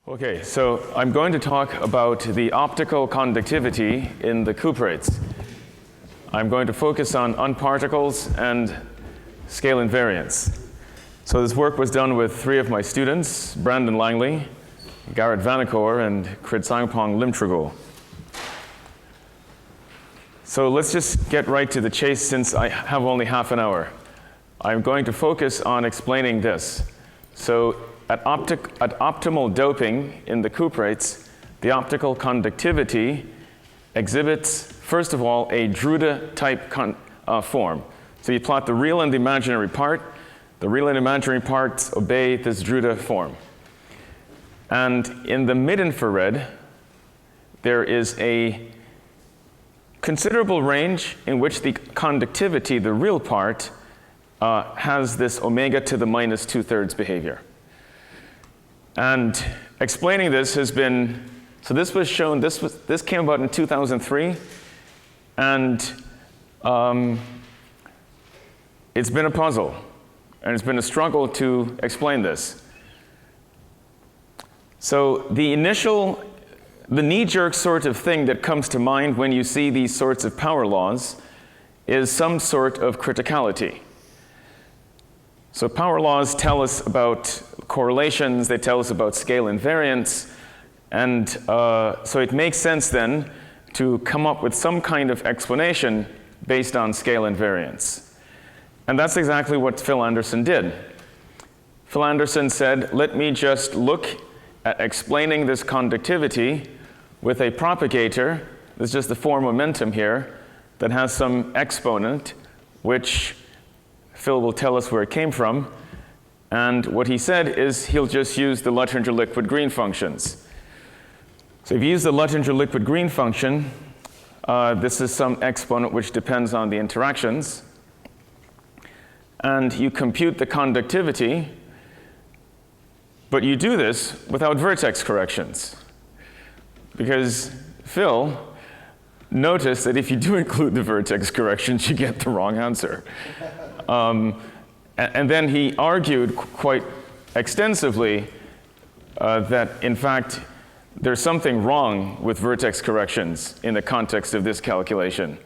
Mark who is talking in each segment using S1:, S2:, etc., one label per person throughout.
S1: Okay, so I'm going to talk about the optical conductivity in the cuprates. I'm going to focus on unparticles and scale invariance. So this work was done with three of my students, Brandon Langley, Garrett Vanacore, and Kritsangpong Limtragul. So let's just get right to the chase since I have only half an hour. I'm going to focus on explaining this. So at optimal doping in the cuprates, the optical conductivity exhibits, first of all, a Drude-type form. So you plot the real and the imaginary part. The real and imaginary parts obey this Drude form. And in the mid-infrared, there is a considerable range in which the conductivity, the real part, has this omega to the minus 2/3 behavior. And explaining this has been, so this was shown, this came about in 2003, and it's been a puzzle, and it's been a struggle to explain this. So the knee-jerk sort of thing that comes to mind when you see these sorts of power laws is some sort of criticality. So power laws tell us about correlations, they tell us about scale invariance, and so it makes sense then to come up with some kind of explanation based on scale invariance. And that's exactly what Phil Anderson did. Phil Anderson said, let me just look at explaining this conductivity with a propagator. This is just the four momentum here that has some exponent, which Phil will tell us where it came from. And what he said is he'll just use the Luttinger liquid green functions. So if you use the Luttinger liquid green function, this is some exponent which depends on the interactions. And you compute the conductivity, but you do this without vertex corrections. Because Phil noticed that if you do include the vertex corrections, you get the wrong answer. And then he argued quite extensively that, in fact, there's something wrong with vertex corrections in the context of this calculation.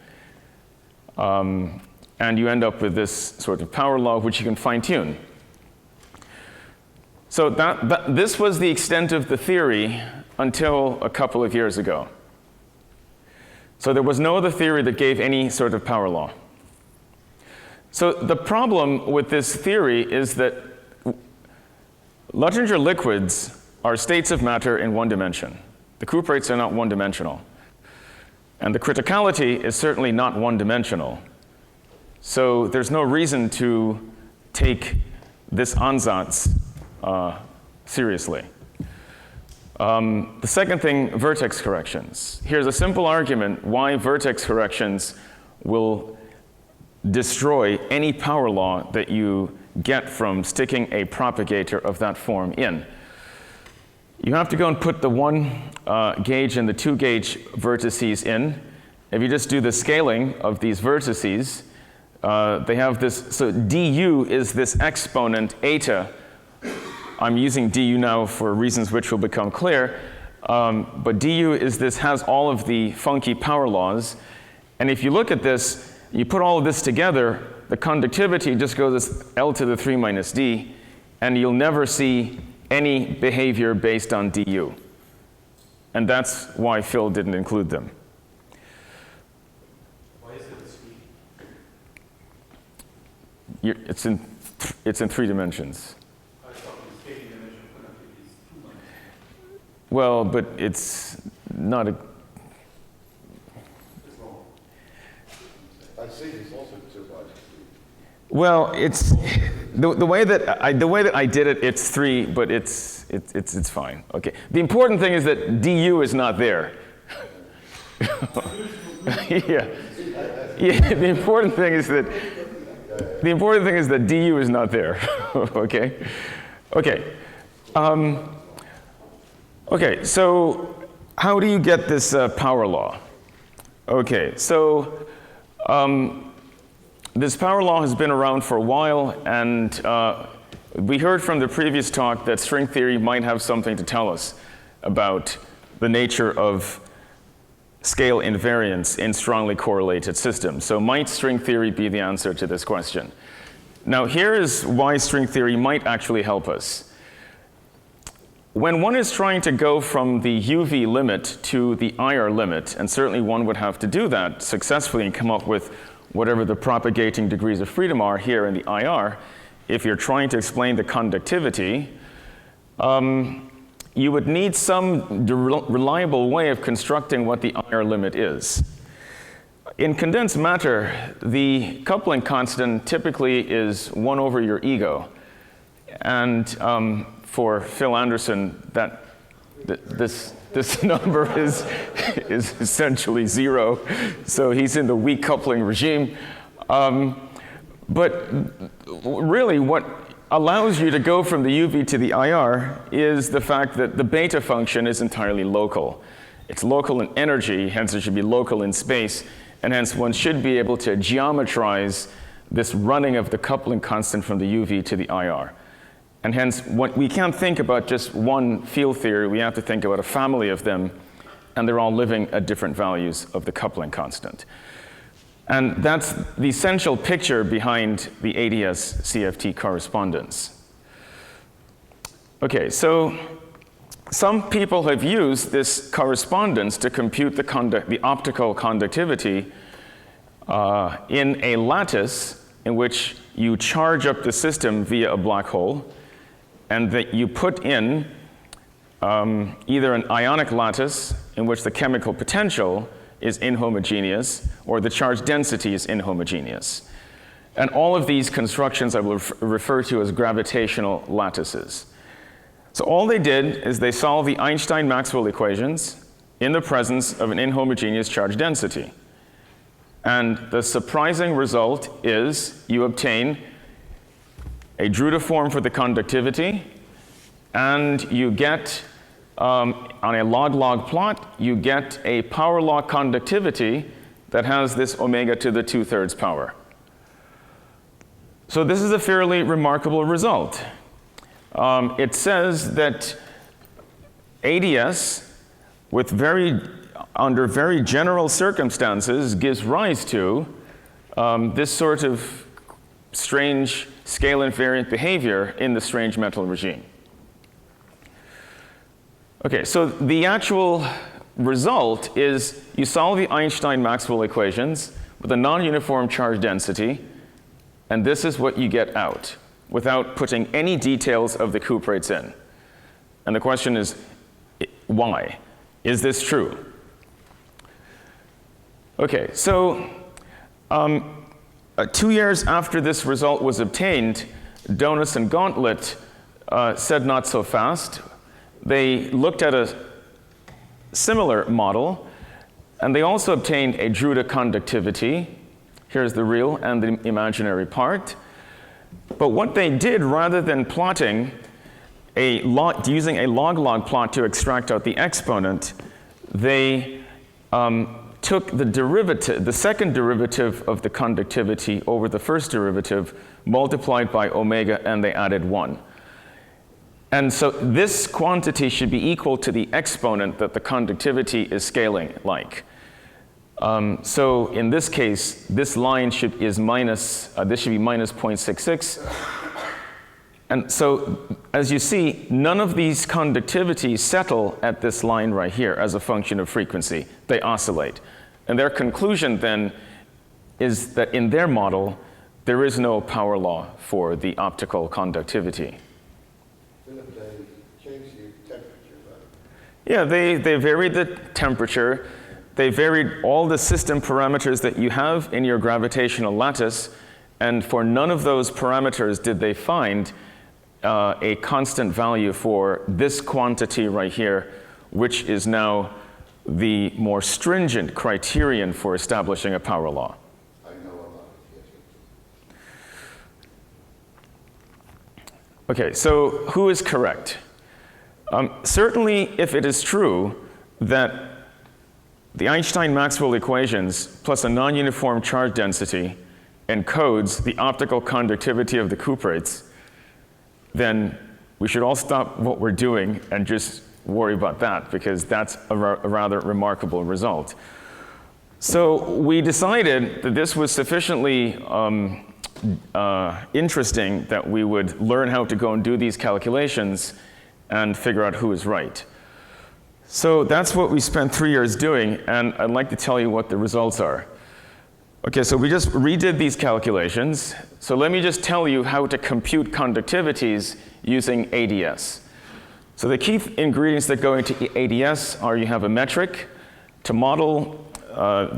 S1: And you end up with this sort of power law, which you can fine-tune. So this was the extent of the theory until a couple of years ago. So there was no other theory that gave any sort of power law. So the problem with this theory is that Luttinger liquids are states of matter in one dimension. The cuprates are not one-dimensional. And the criticality is certainly not one-dimensional. So there's no reason to take this ansatz seriously. The second thing, vertex corrections. Here's a simple argument why vertex corrections will destroy any power law that you get from sticking a propagator of that form in. You have to go and put the 1 gauge and the 2 gauge vertices in. If you just do the scaling of these vertices, they have this, so du is this exponent eta. I'm using du now for reasons which will become clear, but du is this, has all of the funky power laws. And if you look at this, you put all of this together, the conductivity just goes as L to the 3 minus d, and you'll never see any behavior based on du. And that's why Phil didn't include them.
S2: Why is it 3?
S1: It's in 3 dimensions.
S2: I thought the scaling dimension conductivity is 2 dimensions.
S1: Well, but it's not a.
S2: It's wrong.
S3: I see it's also 2 by 3.
S1: Well, it's the way that I did it. It's 3, but it's fine. Okay. The important thing is that du is not there. Yeah. The important thing is that du is not there. Okay. Okay. Okay. So how do you get this power law? Okay. So. This power law has been around for a while, and We heard from the previous talk that string theory might have something to tell us about the nature of scale invariance in strongly correlated systems. So might string theory be the answer to this question? Now here is why string theory might actually help us. When one is trying to go from the UV limit to the IR limit, and certainly one would have to do that successfully and come up with whatever the propagating degrees of freedom are here in the IR, if you're trying to explain the conductivity, you would need some reliable way of constructing what the IR limit is. In condensed matter, the coupling constant typically is 1 over your ego. And for Phil Anderson, this number is essentially 0. So he's in the weak coupling regime. But really, what allows you to go from the UV to the IR is the fact that the beta function is entirely local. It's local in energy, hence it should be local in space, and hence one should be able to geometrize this running of the coupling constant from the UV to the IR. And hence, we can't think about just one field theory, we have to think about a family of them, and they're all living at different values of the coupling constant. And that's the essential picture behind the ADS-CFT correspondence. Okay, so some people have used this correspondence to compute the optical conductivity in a lattice in which you charge up the system via a black hole, and that you put in either an ionic lattice in which the chemical potential is inhomogeneous, or the charge density is inhomogeneous. And all of these constructions I will refer to as gravitational lattices. So all they did is they solved the Einstein-Maxwell equations in the presence of an inhomogeneous charge density. And the surprising result is you obtain a Drude form for the conductivity, and you get on a log-log plot, you get a power law conductivity that has this omega to the 2/3 power. So this is a fairly remarkable result. It says that ADS, under very general circumstances, gives rise to this sort of strange scale invariant behavior in the strange metal regime. Okay, so the actual result is you solve the Einstein-Maxwell equations with a non-uniform charge density, and this is what you get out without putting any details of the cuprates in. And the question is, why? Is this true? Okay, so 2 years after this result was obtained, Donis and Gauntlet said not so fast. They looked at a similar model, and they also obtained a Drude conductivity. Here's the real and the imaginary part. But what they did, rather than plotting using a log-log plot to extract out the exponent, they took the second derivative of the conductivity over the first derivative, multiplied by omega, and they added 1. And so this quantity should be equal to the exponent that the conductivity is scaling like. So in this case, this line should be minus 0.66. And so as you see, none of these conductivities settle at this line right here as a function of frequency. They oscillate. And their conclusion then is that in their model, there is no power law for the optical conductivity.
S3: Didn't they change the temperature, right?
S1: Yeah, they varied the temperature. They varied all the system parameters that you have in your gravitational lattice, and for none of those parameters did they find a constant value for this quantity right here, which is now the more stringent criterion for establishing a power law.
S3: I know about it, yes.
S1: Okay, so who is correct? Certainly, if it is true that the Einstein-Maxwell equations plus a non-uniform charge density encodes the optical conductivity of the cuprates, then we should all stop what we're doing and just worry about that, because that's a rather remarkable result. So we decided that this was sufficiently interesting that we would learn how to go and do these calculations and figure out who is right. So that's what we spent 3 years doing, and I'd like to tell you what the results are. Okay, so we just redid these calculations. So let me just tell you how to compute conductivities using ADS. So the key ingredients that go into ADS are you have a metric to model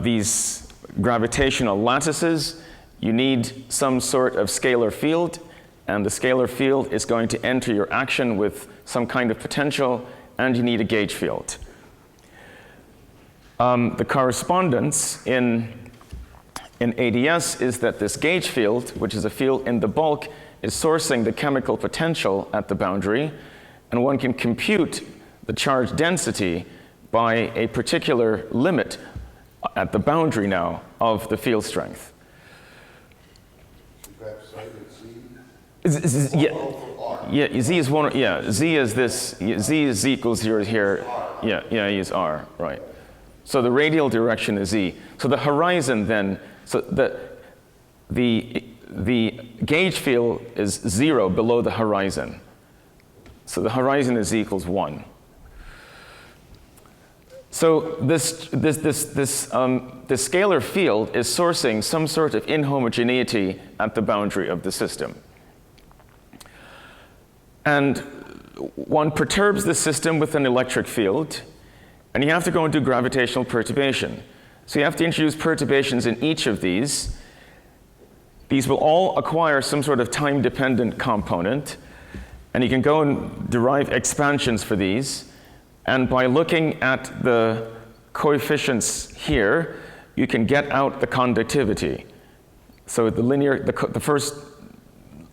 S1: these gravitational lattices. You need some sort of scalar field, and the scalar field is going to enter your action with some kind of potential, and you need a gauge field. The correspondence in ADS is that this gauge field, which is a field in the bulk, is sourcing the chemical potential at the boundary, and one can compute the charge density by a particular limit at the boundary now of the field strength. Yeah, Z is one. Yeah, Z is this. Z is Z equals 0 here. Yeah, use R, right. So the radial direction is Z. So the horizon then. So the gauge field is 0 below the horizon. So the horizon is Z equals 1. So this scalar field is sourcing some sort of inhomogeneity at the boundary of the system. And one perturbs the system with an electric field, and you have to go and do gravitational perturbation. So you have to introduce perturbations in each of these. These will all acquire some sort of time-dependent component, and you can go and derive expansions for these. And by looking at the coefficients here, you can get out the conductivity. So the first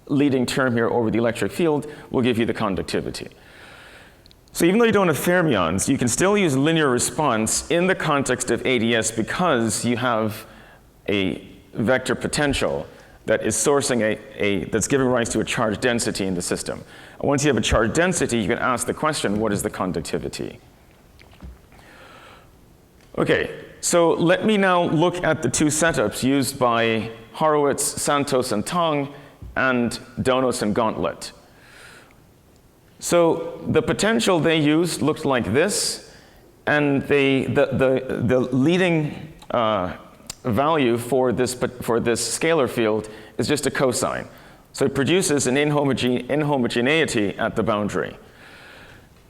S1: leading term here over the electric field will give you the conductivity. So even though you don't have fermions, you can still use linear response in the context of ADS because you have a vector potential that is sourcing that's giving rise to a charge density in the system. And once you have a charge density, you can ask the question, what is the conductivity? Okay, so let me now look at the two setups used by Horowitz, Santos, and Tong, and Donos and Gauntlet. So the potential they used looked like this, and the leading value for this scalar field is just a cosine. So it produces an inhomogeneity at the boundary.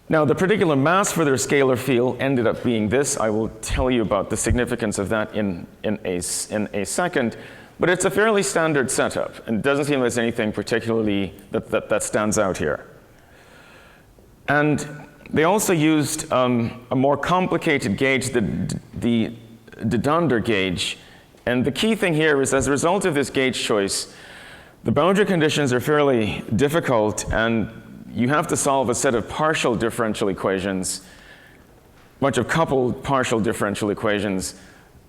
S1: Now the particular mass for their scalar field ended up being this. I will tell you about the significance of that in a second. But it's a fairly standard setup, and it doesn't seem there's anything particularly that stands out here. And they also used a more complicated gauge, the de Donder gauge. And the key thing here is, as a result of this gauge choice, the boundary conditions are fairly difficult, and you have to solve a set of partial differential equations, a bunch of coupled partial differential equations,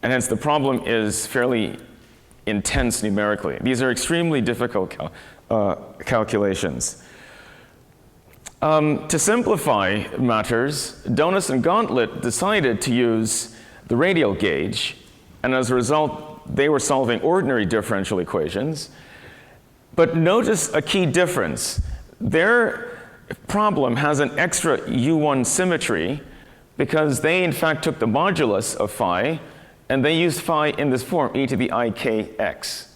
S1: and hence the problem is fairly intense numerically. These are extremely difficult calculations. To simplify matters, Donos and Gauntlet decided to use the radial gauge, and as a result, they were solving ordinary differential equations. But notice a key difference. Their problem has an extra U1 symmetry because they, in fact, took the modulus of phi, and they used phi in this form, e to the ikx.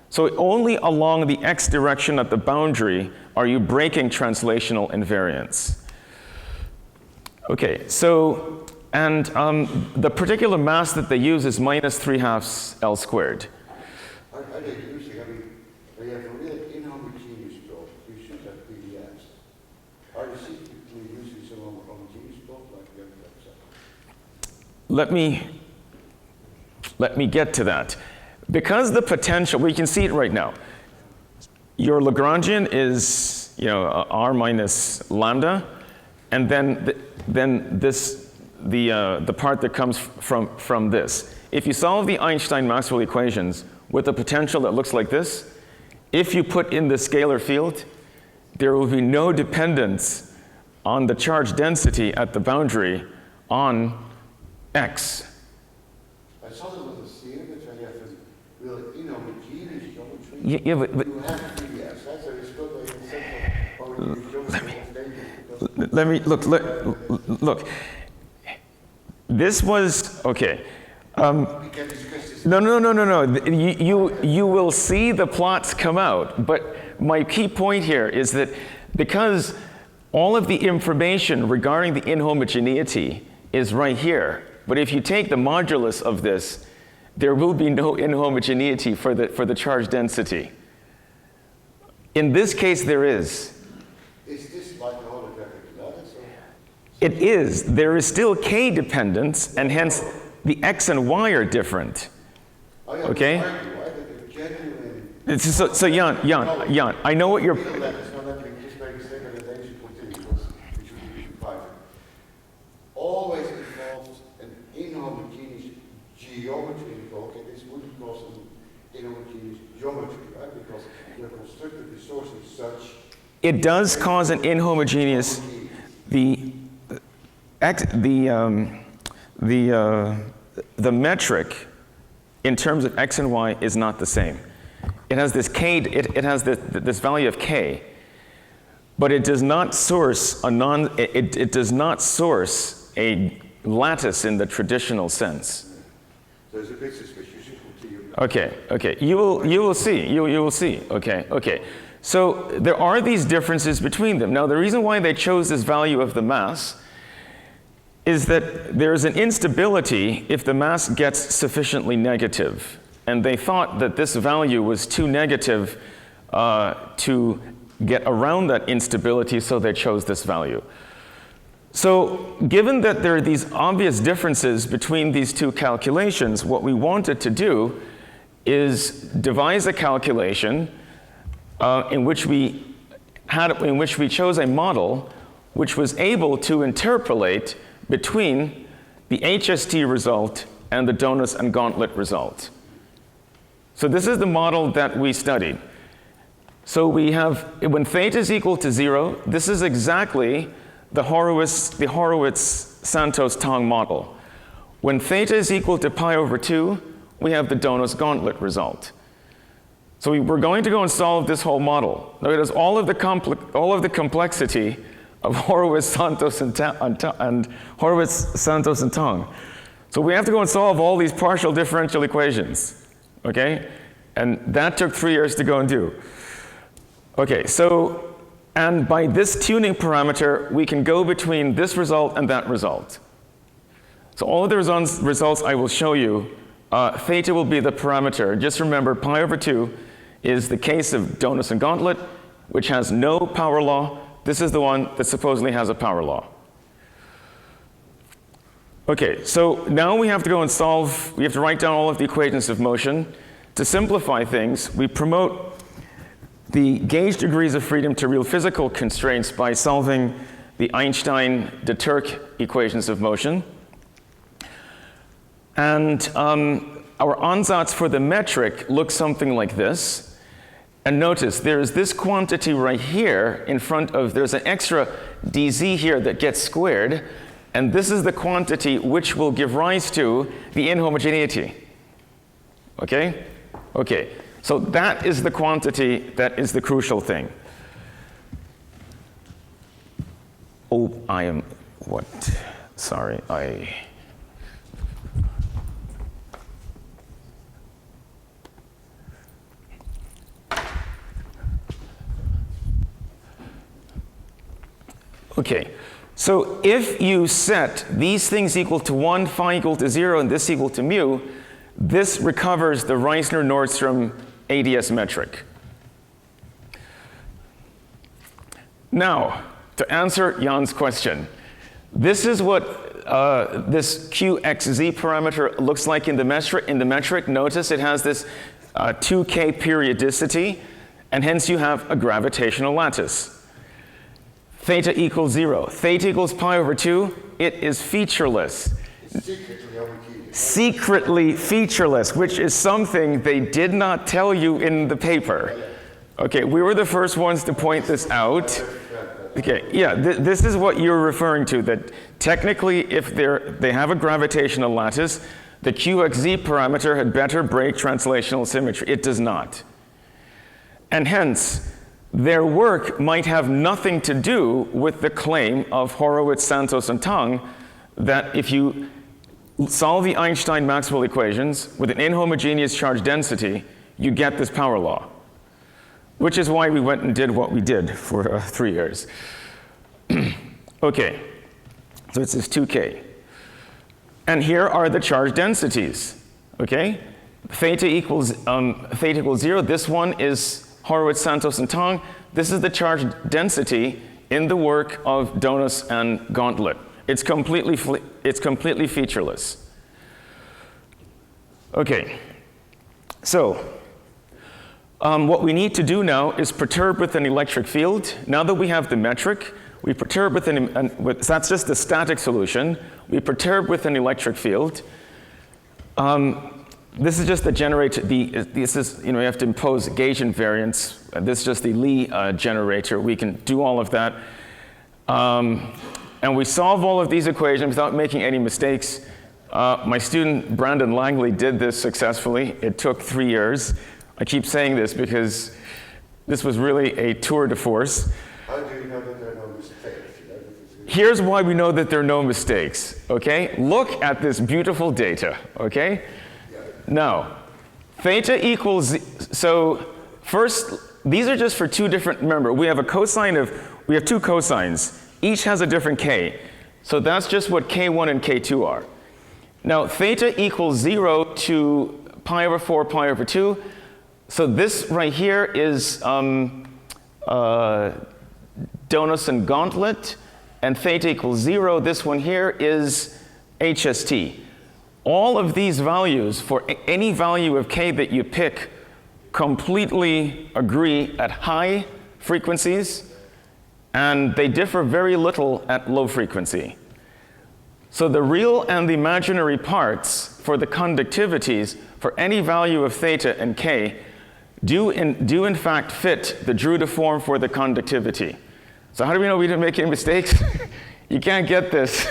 S1: So only along the x direction at the boundary are you breaking translational invariance. Okay, so, and the particular mass that they use is minus 3/2 L squared.
S3: Are they using, they have a really inhomogeneous build, you should have PDS. Are they secretly using some homogeneous build like the other set?
S1: Let me get to that. Because the potential, we can see it right now. Your Lagrangian is, r minus lambda, and then the part that comes from this. If you solve the Einstein-Maxwell equations with a potential that looks like this, if you put in the scalar field, there will be no dependence on the charge density at the boundary on X.
S3: I saw there was a sphere that you have a real inhomogeneous geometry.
S1: Yeah, but
S3: You have 3S. That's a still a central
S1: let me look. This was okay. No. You will see the plots come out, but my key point here is that because all of the information regarding the inhomogeneity is right here, but if you take the modulus of this, there will be no inhomogeneity for the charge density. In this case, there is.
S3: Is this like a holographic lattice?
S1: It is. There is still K dependence, and hence the X and Y are different. Okay? So Jan, I know what you're...
S3: Always involves an inhomogeneous geometry involved, and this wouldn't cause an inhomogeneous geometry, right? Because your constructive resource is such...
S1: It does cause an inhomogeneous... The metric in terms of X and Y is not the same. It has this K, it has this value of K, but it does not source it does not source a lattice in the traditional sense.
S3: There's a bit suspicious.
S1: Okay. You will see. You will see. Okay. So there are these differences between them. Now the reason why they chose this value of the mass is that there is an instability if the mass gets sufficiently negative. And they thought that this value was too negative to get around that instability, so they chose this value. So given that there are these obvious differences between these two calculations, what we wanted to do is devise a calculation in which we chose a model which was able to interpolate between the HST result and the Donus and Gauntlet result. So this is the model that we studied. So we have, when theta is equal to 0, this is exactly the Horowitz-Santos-Tong model. When theta is equal to pi over 2, we have the Donus-Gauntlet result. So we're going to go and solve this whole model. Now it has all of the complexity of Horowitz-Santos and Horowitz-Santos and Tong. So we have to go and solve all these partial differential equations, okay? And that took 3 years to go and do. Okay, so, and by this tuning parameter, we can go between this result and that result. So all of the results I will show you, theta will be the parameter. Just remember, pi over 2 is the case of Donus and Gauntlet, which has no power law. This is the one that supposedly has a power law. Okay, so now we have to go and we have to write down all of the equations of motion. To simplify things, we promote the gauge degrees of freedom to real physical constraints by solving the Einstein-de Turck equations of motion. And our ansatz for the metric looks something like this. And notice, there's this quantity right here in front of, there's an extra dz here that gets squared, and this is the quantity which will give rise to the inhomogeneity. Okay? Okay, so that is the quantity that is the crucial thing. Oh, I am, what? Sorry, Okay, so if you set these things equal to 1, phi equal to 0, and this equal to mu, this recovers the Reissner-Nordstrom ADS metric. Now, to answer Jan's question, this is what this QXZ parameter looks like in the metric. Notice it has this 2K periodicity, and hence you have a gravitational lattice. Theta equals 0. Theta equals pi over 2. It is featureless. Secretly featureless, which is something they did not tell you in the paper. Okay, we were the first ones to point this out. Okay, yeah, this is what you're referring to, that technically if they have a gravitational lattice, the QXZ parameter had better break translational symmetry. It does not. And hence, their work might have nothing to do with the claim of Horowitz, Santos, and Tang that if you solve the Einstein-Maxwell equations with an inhomogeneous charge density, you get this power law. Which is why we went and did what we did for 3 years. Okay, so it's this 2K. And here are the charge densities, okay? Theta equals 0. This one is Horowitz, Santos, and Tang. This is the charge density in the work of Donis and Gauntlet. It's completely featureless. Okay, so what we need to do now is perturb with an electric field. Now that we have the metric, we perturb with that's just the static solution. We perturb with an electric field. This is just the generator. This is, you have to impose gauge invariance. This is just the Lie generator. We can do all of that. And we solve all of these equations without making any mistakes. My student, Brandon Langley, did this successfully. It took 3 years. I keep saying this because this was really a tour de force.
S3: How do you know that there are no mistakes?
S1: Here's why we know that there are no mistakes, okay? Look at this beautiful data, okay? Now, theta equals, so first, these are just for two different, remember, we have two cosines. Each has a different k. So that's just what k1 and k2 are. Now, theta equals 0 to pi over 4, pi over 2. So this right here is Donis and Gauntlet, and theta equals 0. This one here is HST. All of these values, for any value of k that you pick, completely agree at high frequencies, and they differ very little at low frequency. So the real and the imaginary parts for the conductivities for any value of theta and k do in fact fit the Drude-form for the conductivity. So how do we know we didn't make any mistakes? You can't get this.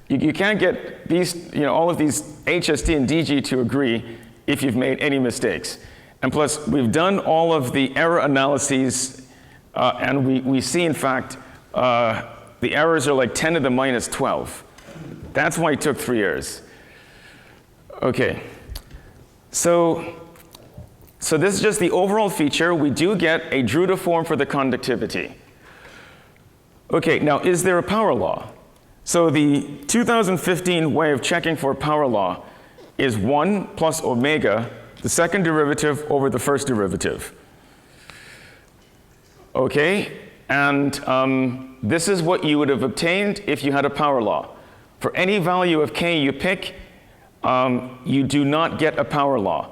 S1: You can't get these, all of these HST and DG to agree if you've made any mistakes. And plus, we've done all of the error analyses, and we see, in fact, the errors are like 10 to the minus 12. That's why it took 3 years. Okay. So this is just the overall feature. We do get a Drude-form for the conductivity. Okay, now is there a power law? So the 2015 way of checking for a power law is 1 plus omega, the second derivative over the first derivative. Okay, and this is what you would have obtained if you had a power law. For any value of k you pick, you do not get a power law.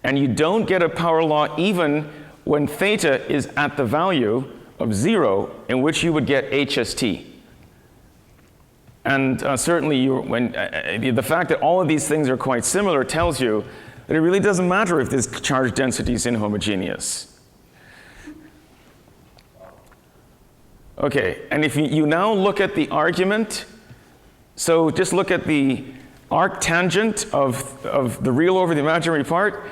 S1: And you don't get a power law even when theta is at the value of 0, in which you would get HST. And certainly, the fact that all of these things are quite similar tells you that it really doesn't matter if this charge density is inhomogeneous. Okay, and if you now look at the argument, so just look at the arc tangent of the real over the imaginary part.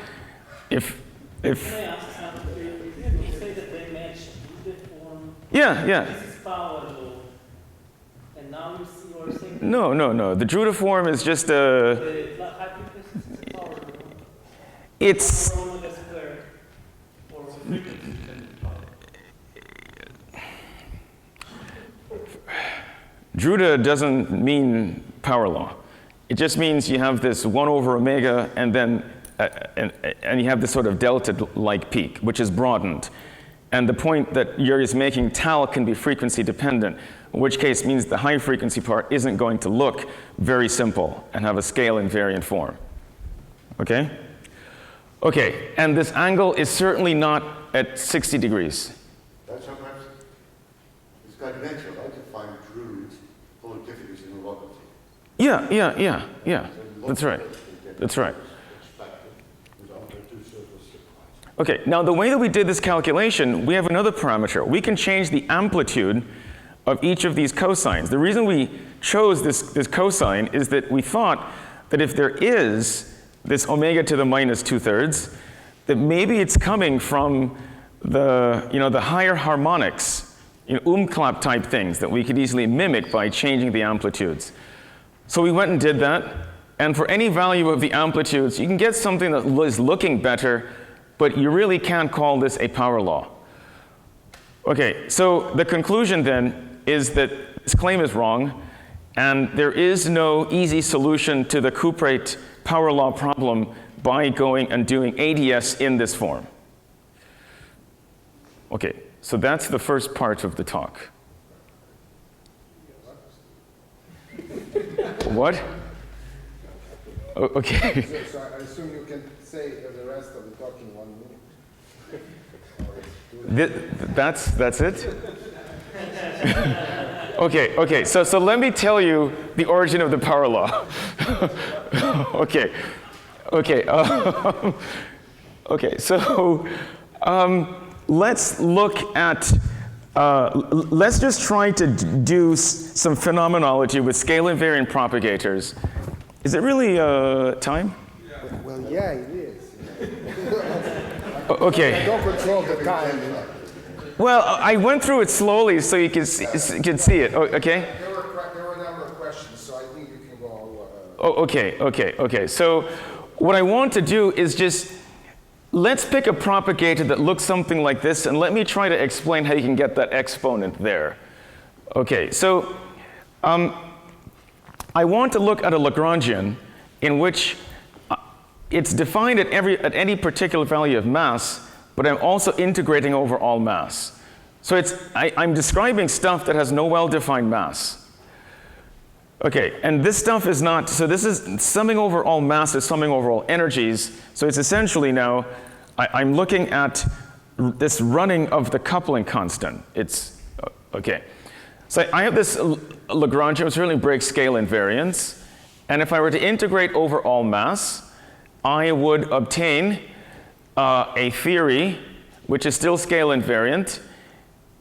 S1: If
S4: Can I ask something? You say that they match Drude form.
S1: Yeah.
S4: This is power law. And now you see what you're saying?
S1: No. The Drude form is just a.
S4: The hypothesis is power law.
S1: It's.
S4: Power law is square. Or frequency.
S1: Drude doesn't mean power law. It just means you have this 1 over omega and then and you have this sort of delta-like peak, which is broadened. And the point that Yuri is making, tau can be frequency dependent, in which case means the high frequency part isn't going to look very simple and have a scale invariant form. Okay? Okay, and this angle is certainly not at 60 degrees.
S3: That's sometimes it's quite natural, right, to find Drude conductivities in a lot of things.
S1: Yeah. That's right. Okay, now the way that we did this calculation, we have another parameter. We can change the amplitude of each of these cosines. The reason we chose this cosine is that we thought that if there is this omega to the minus 2/3, that maybe it's coming from the higher harmonics, Umklapp type things that we could easily mimic by changing the amplitudes. So we went and did that, and for any value of the amplitudes, you can get something that is looking better, but you really can't call this a power law. Okay, so the conclusion then is that this claim is wrong, and there is no easy solution to the cuprate power law problem by going and doing ADS in this form. Okay, so that's the first part of the talk. What? Okay.
S5: So I assume you can say the rest of the talk in 1 minute?
S1: That's it? Okay, so let me tell you the origin of the power law. Okay, so let's look at, let's just try to do some phenomenology with scale invariant propagators. Is it really time?
S5: Well, yeah, it is.
S1: Okay.
S5: Don't control the time.
S1: Well, I went through it slowly so you can see it. Okay.
S5: There were a number of questions, so I think you can go.
S1: Okay. So what I want to do is just, let's pick a propagator that looks something like this, and let me try to explain how you can get that exponent there. Okay, so I want to look at a Lagrangian in which it's defined at any particular value of mass, but I'm also integrating over all mass. So I'm describing stuff that has no well-defined mass. Okay, and this stuff is not, so this is summing over all masses, summing over all energies. So it's essentially now, I'm looking at this running of the coupling constant. Okay. So I have this Lagrangian, which really breaks scale invariance. And if I were to integrate over all mass, I would obtain a theory which is still scale invariant.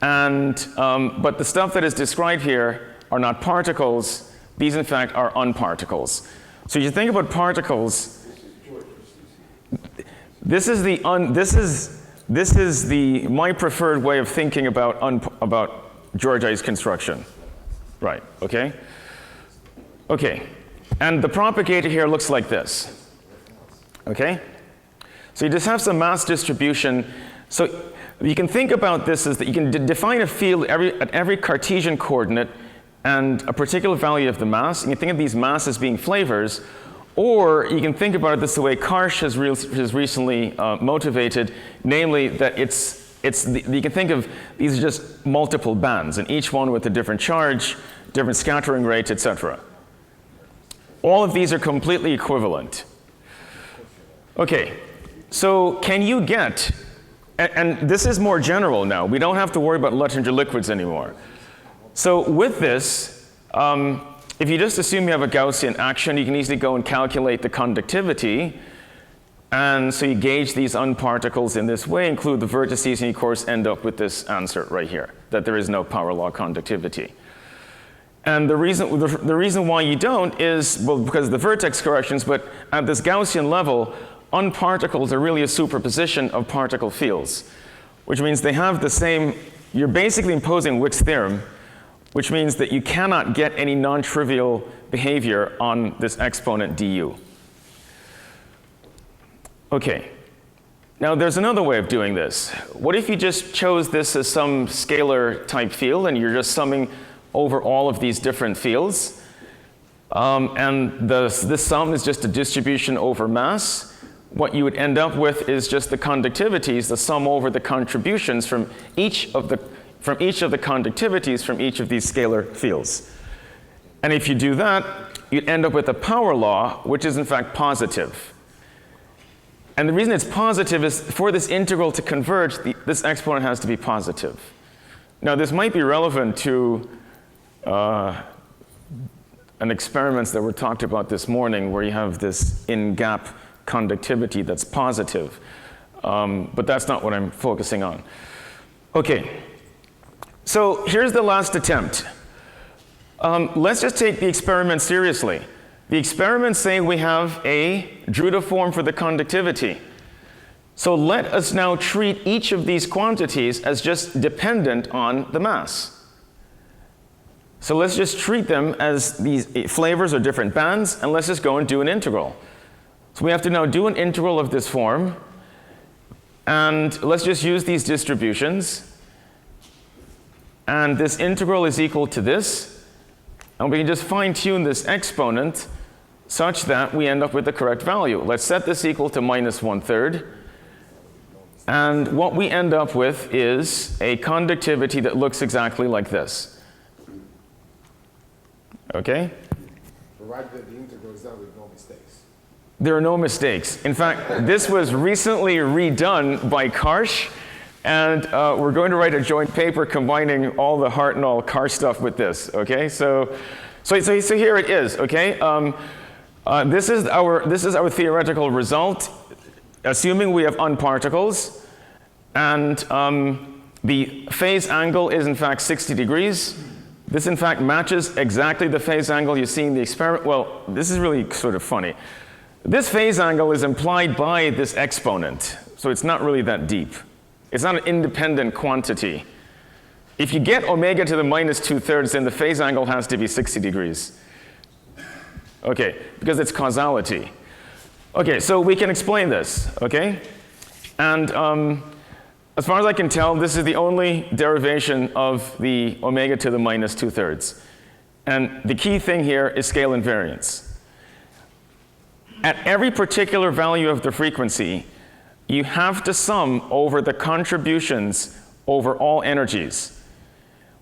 S1: And, but the stuff that is described here are not particles. These, in fact, are unparticles. So you think about particles. This is my preferred way of thinking about Georgi's construction. Right, okay? Okay, and the propagator here looks like this. Okay? So you just have some mass distribution. So you can think about this as that you can define a field at every Cartesian coordinate and a particular value of the mass. You can think of these masses being flavors, or you can think about it this way Karsh has recently motivated, namely that you can think of these as just multiple bands, and each one with a different charge, different scattering rate, etc. All of these are completely equivalent. Okay, so can you get, and this is more general now, we don't have to worry about Luttinger liquids anymore. So with this, if you just assume you have a Gaussian action, you can easily go and calculate the conductivity. And so you gauge these unparticles in this way, include the vertices, and you of course end up with this answer right here, that there is no power law conductivity. And the reason why you don't is, well, because of the vertex corrections, but at this Gaussian level, unparticles are really a superposition of particle fields, which means they have the same, you're basically imposing Wick's theorem, which means that you cannot get any non-trivial behavior on this exponent du. Okay, now there's another way of doing this. What if you just chose this as some scalar type field and you're just summing over all of these different fields, and this sum is just a distribution over mass? What you would end up with is just the conductivities, the sum over the contributions from each of the conductivities from each of these scalar fields. And if you do that, you'd end up with a power law, which is in fact positive. And the reason it's positive is for this integral to converge, this exponent has to be positive. Now, this might be relevant to an experiments that were talked about this morning where you have this in-gap conductivity that's positive. But that's not what I'm focusing on. Okay, so here's the last attempt. Let's just take the experiment seriously. The experiments say we have a Drude form for the conductivity. So let us now treat each of these quantities as just dependent on the mass. So let's just treat them as these flavors or different bands, and let's just go and do an integral. So we have to now do an integral of this form, and let's just use these distributions. And this integral is equal to this, and we can just fine-tune this exponent such that we end up with the correct value. Let's set this equal to minus 1/3. And what we end up with is a conductivity that looks exactly like this. Okay?
S5: Provided that the integral is done with no mistakes.
S1: There are no mistakes. In fact, this was recently redone by Karsh, and we're going to write a joint paper combining all the Hartnell Karsh stuff with this. Okay? So here it is. Okay? This is our theoretical result, assuming we have unparticles, and the phase angle is in fact 60 degrees. This in fact matches exactly the phase angle you see in the experiment. Well, this is really sort of funny. This phase angle is implied by this exponent, so it's not really that deep. It's not an independent quantity. If you get omega to the minus 2/3, then the phase angle has to be 60 degrees. Okay, because it's causality. Okay, so we can explain this, okay? And as far as I can tell, this is the only derivation of the omega to the minus 2/3. And the key thing here is scale invariance. At every particular value of the frequency, you have to sum over the contributions over all energies,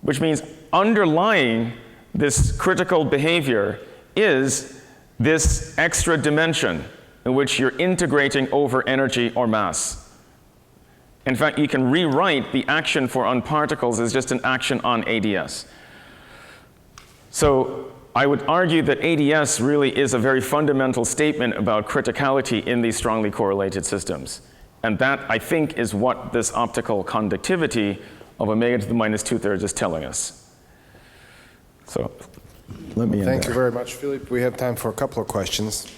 S1: which means underlying this critical behavior is this extra dimension in which you're integrating over energy or mass. In fact, you can rewrite the action for unparticles as just an action on ADS. So I would argue that ADS really is a very fundamental statement about criticality in these strongly correlated systems. And that, I think, is what this optical conductivity of omega to the minus 2/3 is telling us. So let me end
S5: Thank
S1: there.
S5: you very much, Philip. We have time for a couple of questions.